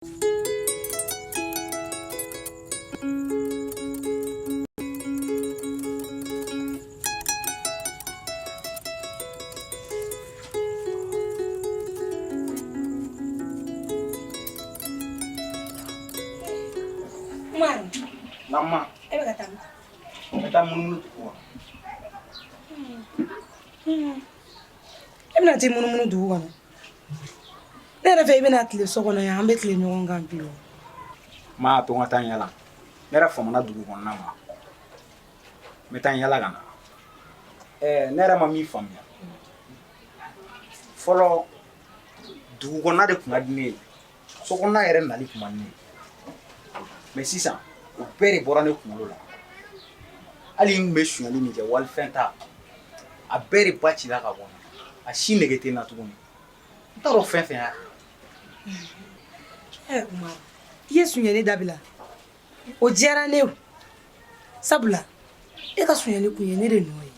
Mama, eta mununu tuwa. Bɛna ti munumunu dugu kɔnɔ. Ne yɛrɛ fɛ I bɛna tile so kɔnɔ yan, an bɛ tile ɲɔgɔn kan bi. Ma to n ka taa n yala. Ne yɛrɛ famana dugu kɔnɔna ma. N bɛ taa n yala ka na. Ne yɛrɛ ma min faamuya. Fɔlɔ dugu kɔnɔna de tun ka di ne ye. So kɔnɔna yɛrɛ nali tun man di ne ye. Mais sisan o bɛɛ de bɔra ne kunkolo la. Hali n bɛ sonyali min kɛ walifɛn ta a bɛɛ de ba cila ka bɔ n na. A si nege tɛ n na tuguni. N t'a dɔn fɛn fɛn y'a kɛ. Umar, I ye sonyali dabila. O diyara ne ye. Sabula e ka sonyali kun ye ne de nɔ ye.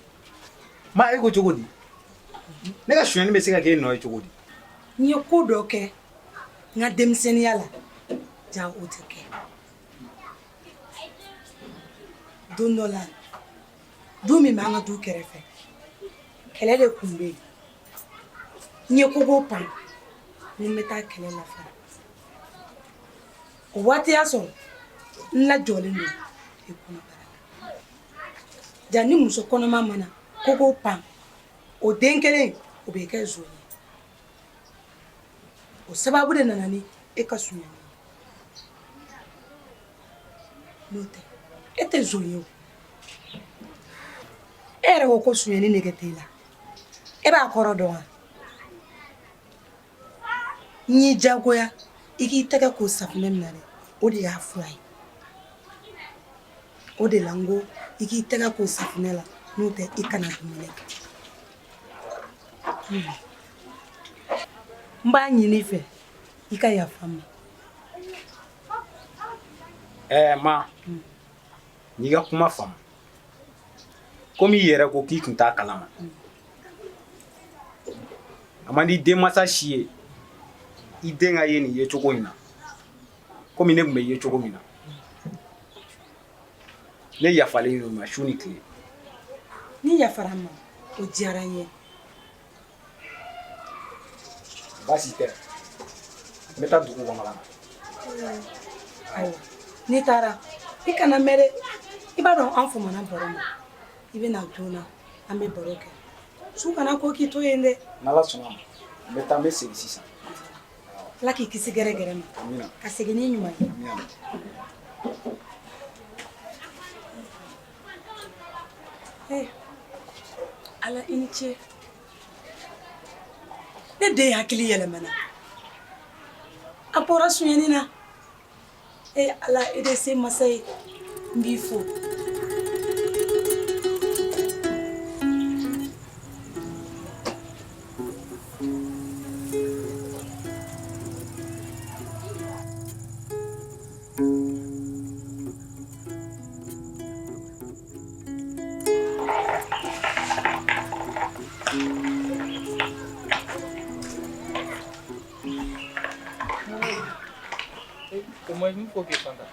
Ma e ko cogo di? Ne ka sonyali bɛ se ka kɛ e nɔ ye cogo di? N ye ko dɔ kɛ n ka denmisɛnniya la ja o tɛ kɛ. Don dɔ la du min b'an ka du kɛrɛfɛ kɛlɛ de kun bɛ yen. N ye kogo pan ni n bɛ taa kɛlɛ la fana. O waati y'a sɔrɔ n lajɔlen don e kɔnɔbara la. Ja ni muso kɔnɔma mana kogo pan o den kelen o bɛ kɛ zon ye. O sababu de nana ni e ka sonyali ye. N'o tɛ e tɛ zon ye o. E yɛrɛ ko ko sonyali nege tɛ i la. E b'a kɔrɔ dɔn wa? N y'i jagoya I k'i tɛgɛ ko safunɛ min na dɛ o de y'a fura ye. O de la n ko I k'i tɛgɛ ko safunɛ la n'o tɛ I kana dumuni kɛ. N b'a ɲini I fɛ I ka yafa n ma. Ma n'i ka kuma faamu. Komi I yɛrɛ ko k'i tun t'a kalama. A man di denmansa si ye I den ka ye nin ye cogo in na. Komi ne tun bɛ ye cogo min na. Ne yafalen don ma su ni tile. Ni yafara n ma o diyara n ye. Baasi tɛ. N bɛ taa dugu kɔnɔ ka na. Ayiwa n'i taara I kana mɛn dɛ. I b'a dɔn an famana baro ma. I bɛ na joona an bɛ baro kɛ. Su kana ko k'i to yen dɛ. N'Ala sɔnna ma n bɛ taa n bɛ segin sisan. Ala k'i kisi gɛrɛ gɛrɛ ma. Amina. Ka segin ni ɲuman ye. Amina. Ala I ni ce. Ne den hakili yɛlɛmana. A bɔra sonyali na. Ala I de se masa ye. N b'i fo. Comment il faut que Fanta?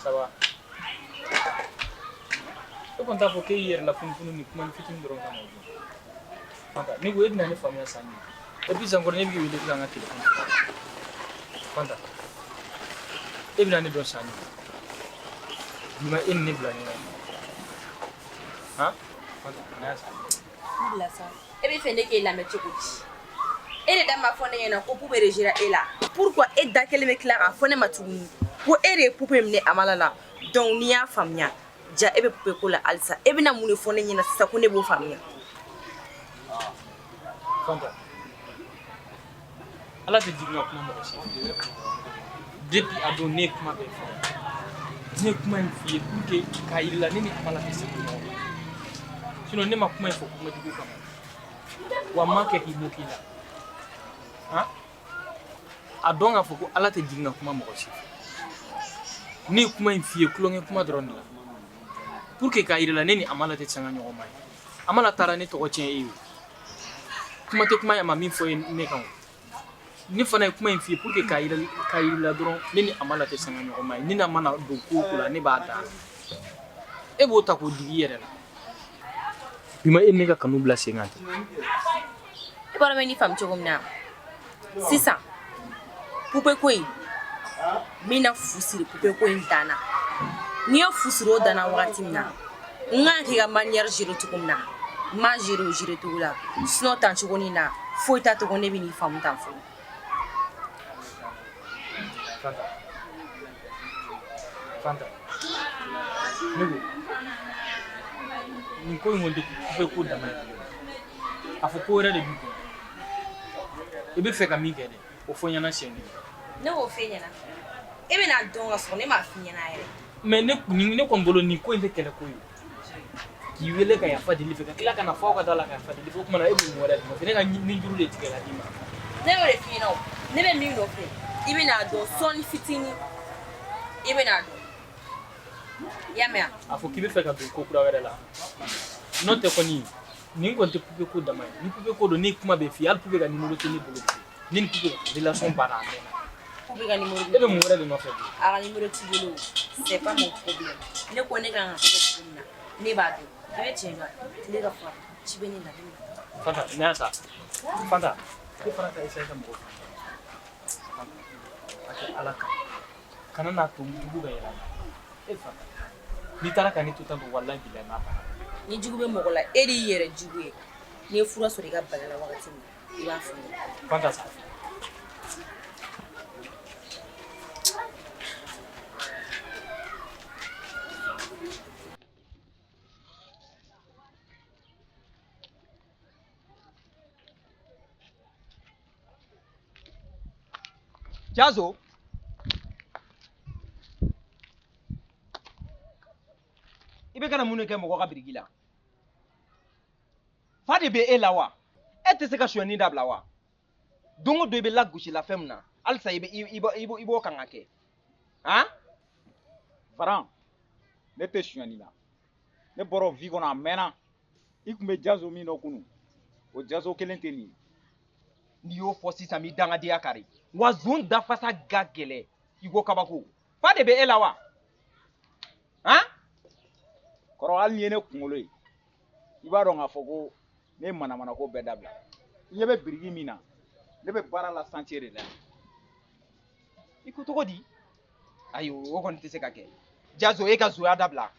Ça va? Je pense qu'il faut que hier la fin de nous comment il faut que nous rencontrions. Fanta, ni vous êtes dans les familles sanguines. Et puis encore une fois, vous êtes dans la téléphone. Fanta, et bien les deux sanguines. Vous m'avez une nébla. Hein? Fanta, n'a ça. Il a ça. Et bien fait que la mettre au bout. Et les dames font des gens qui peuvent réagir et là. Pourquoi et dans quel mec là a fait ma tourne pour aider pour mener à malala donc ni a famille ja ebe pour que la alsa et bien mon fond des gens ça connaît vos familles. Fanta. Allah te dit non comment me réussir. Depuis à donner comment faire. Ne comment faire pour que quand il a né amala te c'est sinon ne ma comment il faut comment du coup comment. Wa manque qui nous qui là. Hein? A dɔn k'a fɔ ko Ala tɛ jigin ka kuma mɔgɔ si fɛ. Ne ye kuma in f'i ye kulonkɛ kuma dɔrɔn de la. Pour que k'a yira la ne ni Amala tɛ sanga ɲɔgɔn ma ye. Amala taara ne tɔgɔ tiɲɛ e ye. Kuma tɛ kuma ye a ma min fɔ ne kan o. ni fana ye kuma in f'i ye pour que k'a yira dɔrɔn ne ni Amala tɛ sanga ɲɔgɔn ma ye ni na mana don ko ko la ne b'a da e b'o ta k'o digi i yɛrɛ la bi ma e ne ka kanu bila sen kan tɛ I b'a dɔn bɛ ni faamu cogo min na sisan poupée ko in min na fu siri poupée ko in danna n'i ye fu siri o danna wagati min na n kan k'i ka manière gérer cogo min na n m'a gérer o gérer cogo la sinon tan cogo nin na foyi t'a cogo ne bɛ n'i faamu tan fɔlɔ. Fanta ne ko nin ko in kɔni tɛ poupée ko dama ye a fɔ ko wɛrɛ de b'i kɔnɔ i bɛ fɛ ka min kɛ dɛ o fɔ n ɲɛna siɲɛ kelen. Ne b'o f'e ɲɛna e bɛna dɔn ka sɔrɔ ne m'a f'i ɲɛna yɛrɛ. Mais ne kɔni bolo nin ko in tɛ kɛlɛ ko ye k'i wele ka yafa deli fɛ ka tila ka na fɔ aw ka da la ka yafa deli fɛ o tuma na e bɛ mun wɛrɛ di ma ne ka nin juru de tigɛ la d'i ma. Ne y'o de f'i ɲɛna o ne bɛ min nɔfɛ i bɛna dɔn sɔɔni fitinin i bɛna dɔn i y'a mɛn a fɔ k'i bɛ fɛ ka don ko kura wɛrɛ la n'o tɛ kɔni nin kɔni tɛ poupée ko dama ye ni poupée ko don ni kuma bɛ f'i ye hali poupée ka numéro tɛ ne bolo ni nin poupée relation banna a mɛnna. Poupée ka numéro e bɛ mun wɛrɛ de nɔfɛ bi. a ka numéro t'i bolo c'est pas mon problème ne ko ne kan ka kɛ cogo min na ne b'a dɔn i bɛ tiɲɛ dɔn tile ka fara ci bɛ ne na. Fanta ne y'a ta Fanta e fana ka essayer ka mɔgɔ a kɛ Ala kan kana n'a to jugu bɛ yɛlɛ e Fanta n'i taara ka ne to tan to walahi bilahi n'a banna. Ni jugu bɛ mɔgɔ la e de y'i yɛrɛ jugu ye n'i ye fura sɔrɔ i ka bana la wagati min na i b'a fɔ ne. Fanta sa Jazo i bɛ kana mun de kɛ mɔgɔ ka biriki la fa de bɛ e la wa e tɛ se ka sonyani dabila wa don o don i bɛ lagosi la fɛn min na halisa i b'o kan ka kɛ han. Varan ne tɛ sonyani la ne bɔra vie kɔnɔ a mɛnna i tun bɛ Jazo min dɔn kunun o Jazo kelen tɛ nin ye. n'i y'o fɔ sisan n b'i dangadenya kari wa zon dafasa ka gɛlɛ i ko kabako fa de bɛ e la wa han. kɔrɔ hali ni ye ne kunkolo ye i b'a dɔn k'a fɔ ko ne ye manamana ko bɛɛ dabila i ɲɛ bɛ biriki min na ne bɛ baara la chantier de la. i ko cogo di ayi o kɔni tɛ se ka kɛ Jazo e ka zoya dabila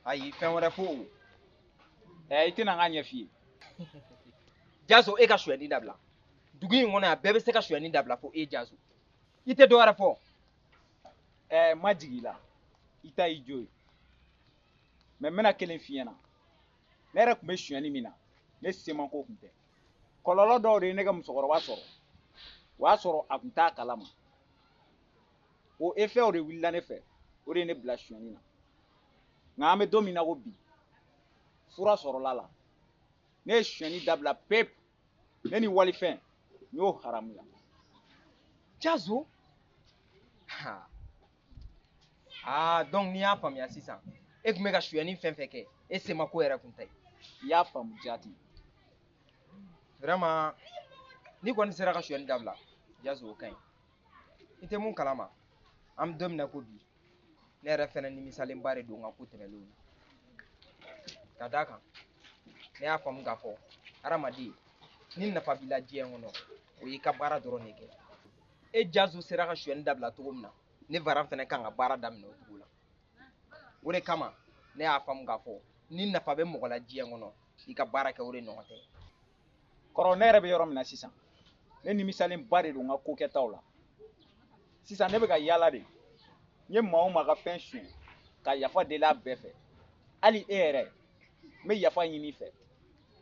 ayi fɛn wɛrɛ fo o. i tɛna n ka ɲɛ f'i ye. Jazo e ka sonyani dabila dugu in kɔnɔ yan bɛɛ bɛ se ka sonyani dabila fo e Jazo i tɛ dɔ wɛrɛ fɔ. n ma jigin i la i ta y'i jo ye mais n bɛna kelen f'i ɲɛna ne yɛrɛ tun bɛ sonyani min na ne semanko tun tɛ kɔlɔlɔ dɔw de ye ne ka musokɔrɔba sɔrɔ o y'a sɔrɔ a tun t'a kalama o effet de wulila ne fɛ o de ye ne bila sonyani na nka an bɛ don min na ko bi fura sɔrɔla la ne ye sonyani dabila pepu ne ni walifɛn n y'o haramuya. Jazo donc n'i y'a faamuya sisan e tun bɛ ka sonyani fɛn fɛn kɛ e semako yɛrɛ tun tɛ. i y'a faamu jaati. vraiment n'i kɔni sera ka sonyani dabila Jazo o ka ɲi i tɛ mun kalama an bɛ don min na ko bi ne yɛrɛ fɛnɛ nimisalenba de don n ka ko tɛmɛnenw na ka d'a kan ne y'a faamu k'a fɔ hadamaden ni nafa b'i la diɲɛ kɔnɔ o y'i ka baara dɔrɔn de kɛ e Jazo sera ka sonyani dabila cogo min na ne Varan fɛnɛ kan ka baara daminɛ o cogo la o de kama ne y'a faamu k'a fɔ ni nafa bɛ mɔgɔ la diɲɛ kɔnɔ i ka baara kɛ o de ɲɔgɔn tɛ. kɔrɔ ne yɛrɛ bɛ yɔrɔ min na sisan ne nimisalenba de don n ka ko kɛtaw la sisan ne bɛ ka yaala de n ye maa o maa ka fɛn suɲɛ ka yafa deli a bɛɛ fɛ hali e yɛrɛ n bɛ yafa ɲini i fɛ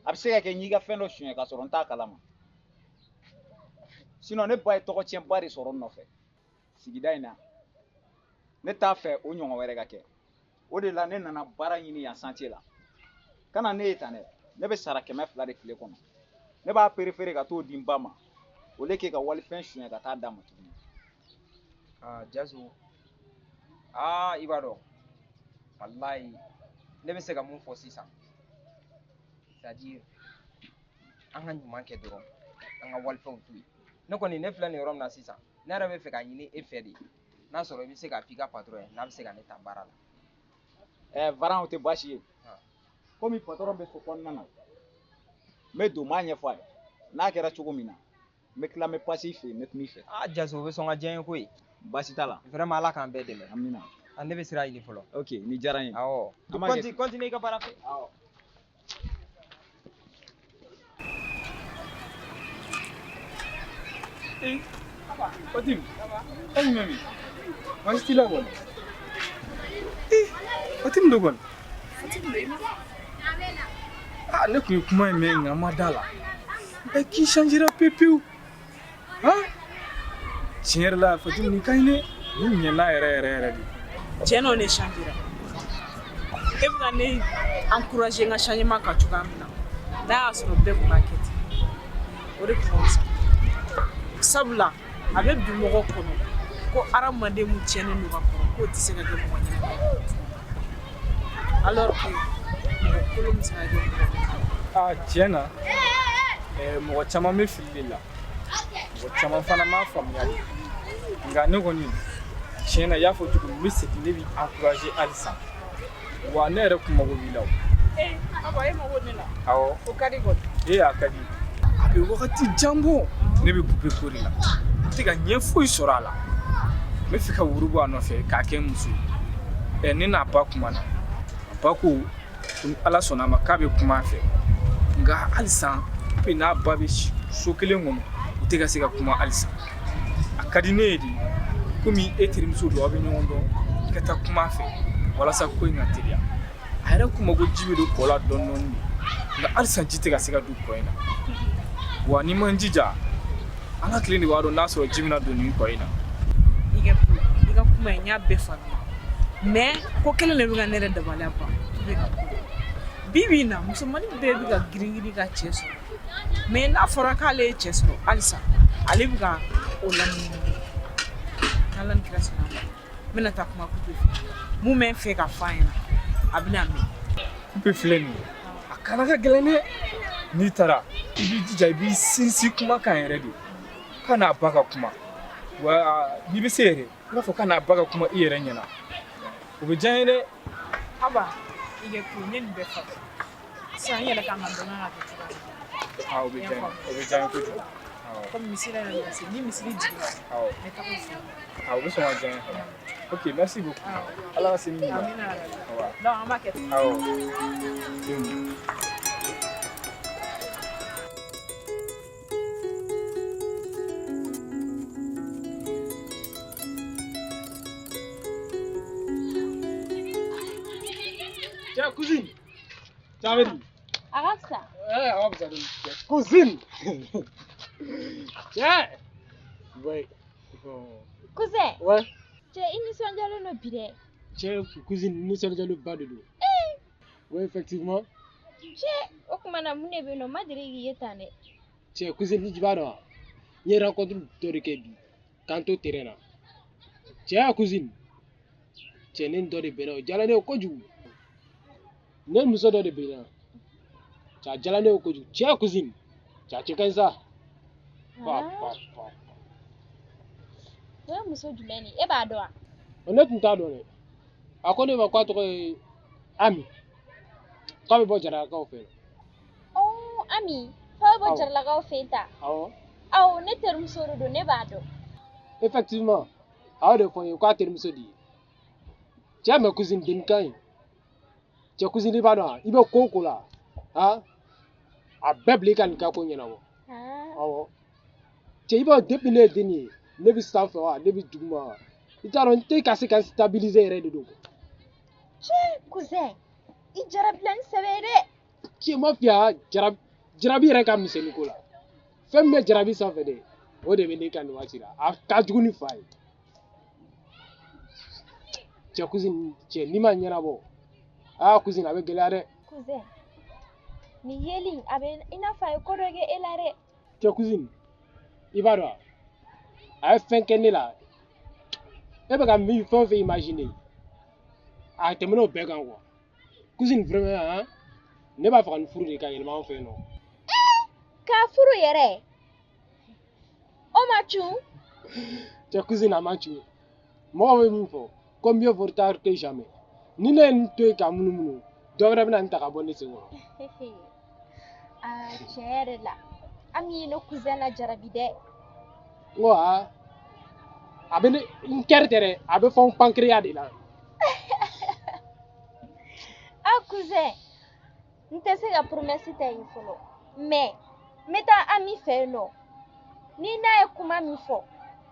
a bɛ se ka kɛ n y'i ka fɛn dɔ suɲɛ k'a sɔrɔ n t'a kalama sinon ne ba ye tɔgɔcɛnba de sɔrɔ n nɔfɛ sigida in na ne t'a fɛ o ɲɔgɔn wɛrɛ ka kɛ o de la ne nana baara ɲini yan chantier la kana ne ye tan dɛ ne bɛ sara 200 de tile kɔnɔ ne b'a préféré ka t'o di n ba ma au lieu que ka walifɛn suɲɛ ka taa d'a ma tuguni. Jazo i b'a dɔn walayi ne bɛ se ka mun fɔ sisan c'est à dire an ka ɲuman kɛ dɔrɔn an ka walifɛnw to yen ne kɔni ne filɛ nin yɔrɔ min na sisan ne yɛrɛ bɛ fɛ ka ɲini e fɛ de n'a sɔrɔ i bɛ se ka f'i ka patron ye n'a bɛ se ka ne ta baara la. Varan o tɛ baasi ye komi patron bɛ so kɔnɔna na n bɛ don n b'a ɲɛfɔ a ye n'a kɛra cogo min na n bɛ tila n bɛ pasi i fɛ yen n bɛ kuma i fɛ. Jaso o bɛ sɔn ka diya n ye koyi. Baasi t'a la. Vraiment Ala k'an bɛɛ dɛmɛ. Amina. Ne bɛ sira ɲini fɔlɔ. Ok ni diyara n ye. Awɔ. Continue i ka baara fɛ. Awɔ. Fatim, kan mami. Masih tidak bon. Fatim dogon. Ah, ne kun kuma in mɛn nka n ma da la. K'i changera pepewu. Han? Tiɲɛ yɛrɛ la Fatim nin ka ɲi dɛ. Nin ɲɛna yɛrɛ de. Tiɲɛ na ne changera. E bɛ ka ne encourager n ka changement kan cogoya min na n'a y'a sɔrɔ bɛɛ tun b'a kɛ ten o de tun ka fisa. Sabula a bɛ bi mɔgɔ kɔnɔ ko hadamaden mun tiɲɛnen don ka kɔrɔ k'o tɛ se ka kɛ mɔgɔ ɲɛnama ye. Alors que mɔgɔ kolon bɛ se ka kɛ mɔgɔ ɲɛnama. Tiɲɛ na mɔgɔ caman bɛ fili de la. Mɔgɔ caman fana m'a faamuya de. Nka ne kɔni tiɲɛ na i y'a fɔ cogo min n bɛ segin ne b'i encourager halisa. Wa ne yɛrɛ kun mago b'i la o. Aba e mago ne la. Awɔ. O ka di kɔni. A ka di. A bɛ wagati jan bɔ ne bɛ poupée ko de la. N tɛ ka ɲɛ foyi sɔrɔ a la. N bɛ fɛ ka wuru bɔ a nɔfɛ k'a kɛ n muso ye. Ne n'a ba kumana. A ba ko ni Ala sɔnna a ma k'a bɛ kuma a fɛ. Nka halisa komi n'a ba bɛ so kelen kɔnɔ u tɛ ka se ka kuma halisa. A ka di ne ye de komi e terimuso don aw bɛ ɲɔgɔn dɔn i ka taa kuma a fɛ walasa ko in ka teliya. A yɛrɛ kun mago ji bɛ don kɔ la dɔɔni de nka halisa ji tɛ ka se ka don kɔ in na. Wa n'i ma n jija an ka tile de b'a dɔn n'a sɔrɔ ji bɛna don nin kɔ in na. I ka kuma in n y'a bɛɛ faamuya mais ko kelen de bɛ ka ne yɛrɛ dabaliya ban i bɛ ka kuma. Bi bi in na musomanin bɛɛ bɛ ka girin ka cɛ sɔrɔ mais n'a fɔra k'ale ye cɛ sɔrɔ halisa ale bɛ ka o lamunumunu. N'Ala ni kira sɔnna a ma n bɛna taa kuma coupe fɛ mun bɛ n fɛ ka f'a ɲɛna a bɛna mɛn. Coupe filɛ nin ye a kana ka gɛlɛn dɛ. N'i taara i b'i jija i b'i sinsin kumakan yɛrɛ de ka n'a ba ka kuma wa n'i bɛ se yɛrɛ i b'a fɔ ka n'a ba ka kuma i yɛrɛ ɲɛna o bɛ diya n ye dɛ. Aba i kɛ to n ye nin bɛɛ faamu sisan n yɛrɛ kan ka dɔn n kan ka kɛ cogoya min na. O bɛ diya n ye kojugu. Komi misiri yɛrɛ bɛ se ni misiri jiginna n bɛ taga o fɛ. O bɛ sɔn ka diya n ye. Ok merci beaucoup. Ala ka se min ma. Amina yɛrɛ. Donc an b'a kɛ ten. Tiens, cousine. Tiens, avec nous. Arabe ça. Arabe ça. Cousine. Tiens. Ouais. Cousin. Ouais. Tiens, il nous sont déjà le bidet. Tiens, cousine, nous sommes déjà le bas de dos. Oui, effectivement. Tiens, au commandant, mon neveu, non, ma dirigi est tanné. Tiens, cousine, ni tu vas là. Il y a rencontre de Kebi. Quant au terrain. Tiens, cousine. Tiens, n'est pas de bénin. Jalane au koju. N'est pas de bénin. Tiens, jalane au koju. Tiens, cousine. Tiens, tu sais ça. Ouais, monsieur Dumeni. Eh ben, doa. On est tout à l'heure. À quoi ne va pas être ami? Comme bon jara ka fait. Oh, ami. Fa bo jarla ga ofeta. Aw, ne terum soro do ne bado. Effectivement. Aw de fon ko terum so di. Tiens ma cousine Dinkai. Tiens cousine ba do. Ibe koko la. Ha? A bebli kan ka ko nyana wo. Awo. Tiens ibe depuis ne dini. Ne bi staff wa, ne bi duguma. Itaro nte kasi kan stabiliser re do. Tiens, cousin. I jarablan severe. Tiens ma fia jarabi re kam miseni ko la. Femme me jarabi sa fe de. O de be ne kan wa tira. A ka juguni fai. Tiens cousine, tiens ni ma nyana bo. Cousine avec gelare. Cousin. Ni yeli abe ina fa ko doge elare. Tiens cousine. Ibara. A fait qu'elle est là. Et bien, quand il faut imaginer. A terminé au bec en quoi. Cousine, vraiment, hein? Ne va pas faire une fourre de quand il m'a fait non. Ka furu yere. O Machu. Tes cousines à Machu. Moi, comme mieux vaut tard que jamais. Ni ne te kamunu. Devrait bien t'as abonné c'est moi. Ah, chérie là. Ami no cousin la jarabide. Moi, abene une cartere, abe fond pancréas de là. Ah, cousin. Nte se ka promesse tɛ yen fɔlɔ mais n bɛ taa ami fɛ yen nɔ ni n'a ye kuma min fɔ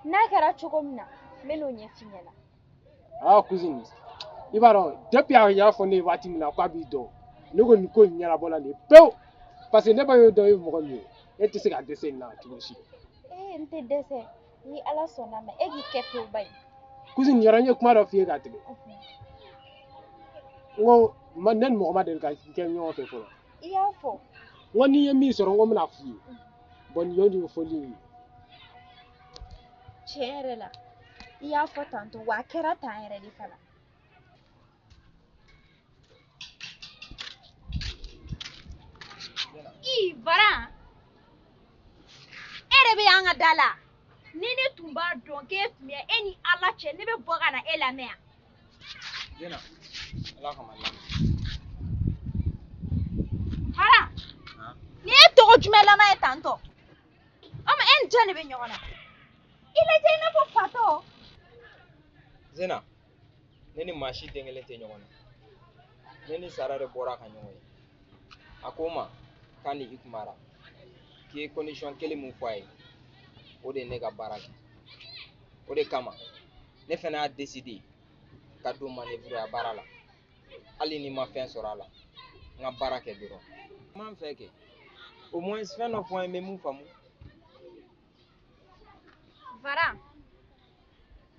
n'a kɛra cogo min na n bɛ n'o ɲɛf'i ɲɛna. Ah, cousine. I b'a dɔn depuis a y'a fɔ ne ye waati min na k'a b'i dɔn ne ko nin ko in ɲɛnabɔ la nin pewu parce que ne b'a ye dɔn e ye mɔgɔ min ye e tɛ se ka dɛsɛ nin na cogo si. N tɛ dɛsɛ ni ala sɔnna ma e k'i kɛ pewu ba ye. Cousine yɔrɔ n ye kuma dɔ f'i ye ka tɛmɛ. N ko ne ni mɔgɔ ma deli ka kɛ ɲɔgɔn fɛ fɔlɔ. I y'a fɔ. N ko n'i ye min sɔrɔ n ko n bɛna f'i ye bon nin y'o de ye fɔli ye. Tiɲɛ yɛrɛ la i y'a fɔ tantɔ wa a kɛra tan yɛrɛ de fana. I Varan e de bɛ y'an ka da la ni ne tun b'a dɔn k'e tun bɛ e ni ala cɛ ne bɛ bɔ ka na e lamɛn yan. Zena, ala kama lamɛn. Varan ni e tɔgɔ jumɛn laban ye tantɔ o ma e ni jɔn de bɛ ɲɔgɔn na i lajɛ i n'a fɔ fatɔ. Zena, ne ni maa si den kelen tɛ ɲɔgɔn na ne ni Sara de bɔra ka ɲɔgɔn ye a ko n ma k'a ni i kumara k'i ye condition kelen mun fɔ a ye o de ye ne ka baara kɛ o de kama ne fana y'a décidé ka don manœuvre a baara la hali ni ma fɛn sɔrɔ a la n ka baara kɛ dɔrɔn n m'an fɛ kɛ au moins fɛn dɔ fɔ n ye n bɛ mun faamu. Varan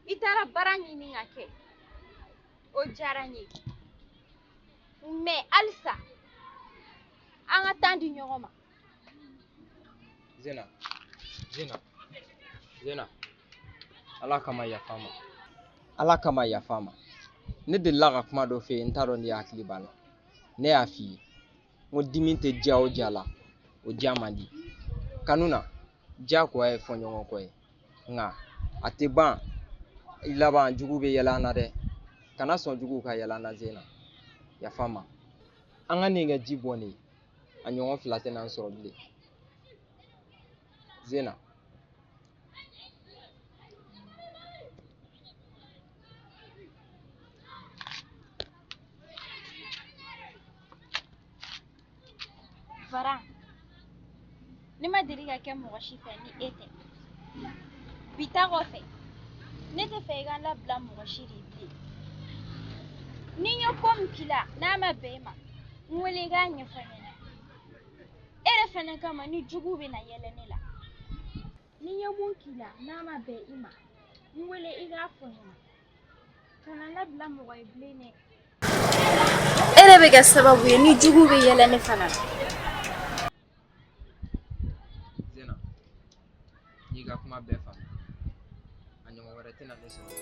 i taara baara ɲini ka kɛ o diyara n ye mais halisa an ka temps di ɲɔgɔn ma. Zena, ala kama yafa n ma ala kama yafa n ma ne delila ka kuma dɔ fɛ yen n t'a dɔn ni hakili b'a la ne y'a f'i ye n ko dimi tɛ diya o diya la o diya man di kanu na diyagoya ye fɔɲɔgɔn kɔ ye nka a tɛ ban i laban jugu bɛ yɛlɛ an na dɛ kana sɔn juguw ka yɛlɛ an na Zena yafa n ma an ka nin kɛ ji bɔn ne a ɲɔgɔn fila tɛna n sɔrɔ bilen Zena. Varan ne ma deli ka kɛ mɔgɔ si fɛ ni e tɛ bi ta kɔfɛ ne tɛ fɛ i ka labila mɔgɔ si de bilen ni n ye ko min k'i la n'a ma bɛn e ma n wele i k'a ɲɛfɔ n ɲɛna e de fana kama ni juguw bɛ na yɛlɛ ne la ni n ye mun k'i la n'a ma bɛn i ma n wele i k'a fɔ n ɲɛna kana labila mɔgɔ ye bilen dɛ. E de bɛ kɛ sababu ye ni juguw bɛ yɛlɛ ne fana la. Zena, n'i ka kuma bɛɛ faamu a ɲɔgɔn wɛrɛ tɛna ne sɔrɔ.